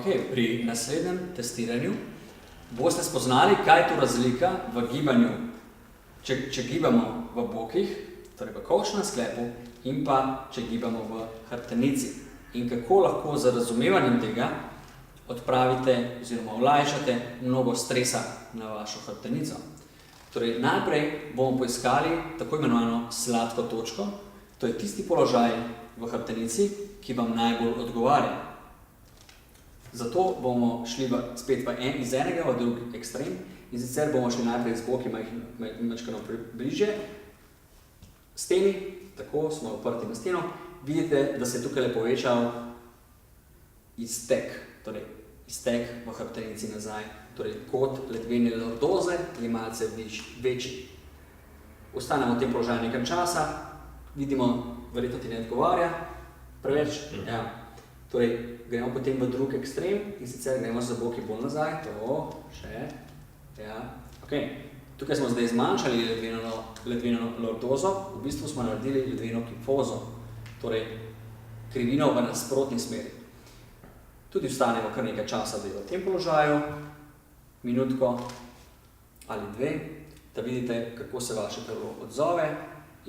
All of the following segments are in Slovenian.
Pri naslednjem testiranju boste spoznali, kaj je tu razlika v gibanju, če gibamo v bokih, torej v kolčnem sklepu, in pa če gibamo v hrbtenici. In kako lahko z razumevanjem tega odpravite oziroma olajšate mnogo stresa na vašo hrbtenico. Torej, najprej bomo poiskali tako imenovano sladko točko, to je tisti položaj v hrbtenici, ki vam najbolj odgovarja. Zato bomo šli spet iz enega v drugi ekstrem in sicer bomo šli najprej z boki majčkeno bliže steni, tako smo oprti na steno. Vidite, da se je tukaj povečal iztek, torej iztek v hrbtenici nazaj, torej kot ledvene lordoze je malce večji. Ostanemo v tem položaju nekaj časa, vidimo, verjetno ti ne odgovarja, preveč, Torej, gremo potem v drugi ekstrem in sicer gremo z boki bolj nazaj, Tukaj smo zdaj zmanjšali ledveno lordozo, v bistvu smo naredili ledveno kifozo, torej krivino v nasprotni smeri. Tudi vstanemo kar nekaj časa v tem položaju, minutko ali dve, da vidite, kako se vaše telo odzove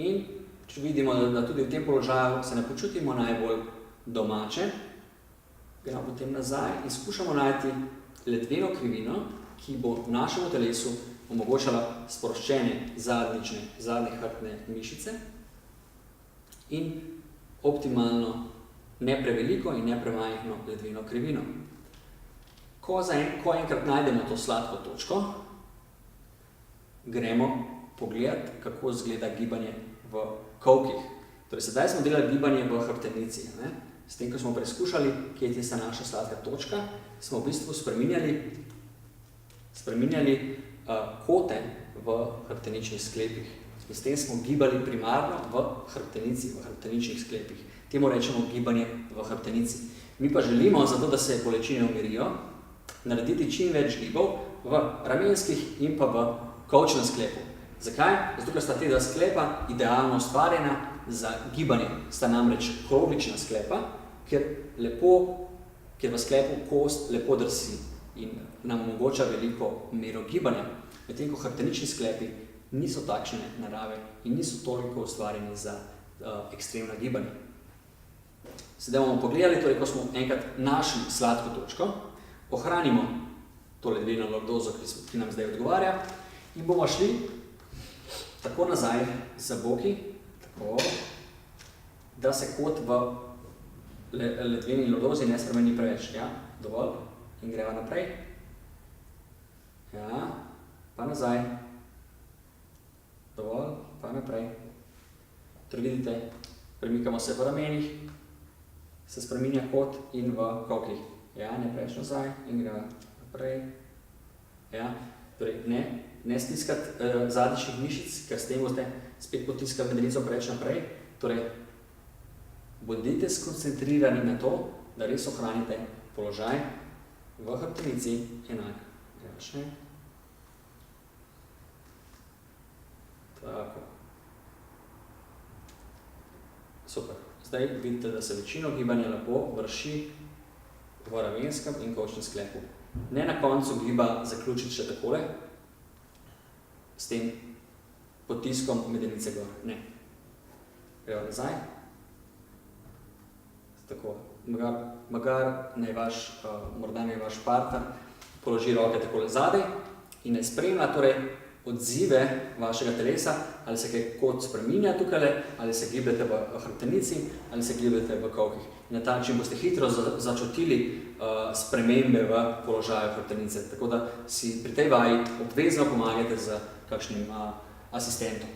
in če vidimo, da tudi v tem položaju se ne počutimo najbolj domače, gremo potem nazaj in skušamo najti ledveno krivino, ki bo našemu telesu omogočala sproščenje zadnje hrbtne mišice in optimalno ne preveliko in ne premajhno ledveno krivino. Ko enkrat najdemo to sladko točko, gremo pogledati, kako izgleda gibanje v kolkih. Torej, sedaj smo delali gibanje v hrbtenici. S tem, ko smo preizkušali, kje je tista naša sladka točka, smo v bistvu spreminjali kote v hrbteničnih sklepih. S tem smo gibali primarno v hrbtenici, v hrbteničnih sklepih. Temu rečemo gibanje v hrbtenici. Mi pa želimo, zato da se bolečine umirijo, narediti čim več gibov v ramenskih in pa v kolčnem sklepu. Zakaj? Zato, ker sta te dva sklepa idealno ustvarjena za gibanje. Sta namreč kroglična sklepa, ker v sklepu kost lepo drsi in nam omogoča veliko mero gibanja. Medtem ko hrbtenični sklepi niso takšne narave in niso toliko ustvarjeni za ekstremna gibanja. Sedaj bomo pogledali, torej, ko smo enkrat našli sladko točko, ohranimo to ledveno lordozo, ki nam zdaj odgovarja, in bomo šli tako nazaj za boki, tako, da se kot v ledveni lordozi ne spremeni preveč. Dovolj. In greva naprej. Pa nazaj. Dovolj. Pa naprej. Torej vidite, premikamo se v ramenih, se spreminja kot in v kolkih. Ne preveč nazaj in greva naprej. Torej, ne stiskati zadnjih mišic, ker s tem boste spet potiskali medenico preveč naprej. Torej, bodite skoncentrirani na to, da res ohranite položaj v hrbtenici enak. Še. Tako. Super. Zdaj vidite, da se večino gibanja lepo vrši v ramenskem in kolčnem sklepu. Ne na koncu giba zaključiti še takole, s tem potiskom medenice gor. Ne. Greva nazaj. Tako. Morda naj vaš partner položi roke takole zadaj in naj spremlja odzive vašega telesa, ali se kaj kot spreminja tukaj, ali se gibljate v hrbtenici, ali se gibljate v kolkih. Na ta način boste hitro začutili spremembe v položaju hrbtenice. Tako da si pri tej vaji obvezno pomagate z kakšnim asistentom.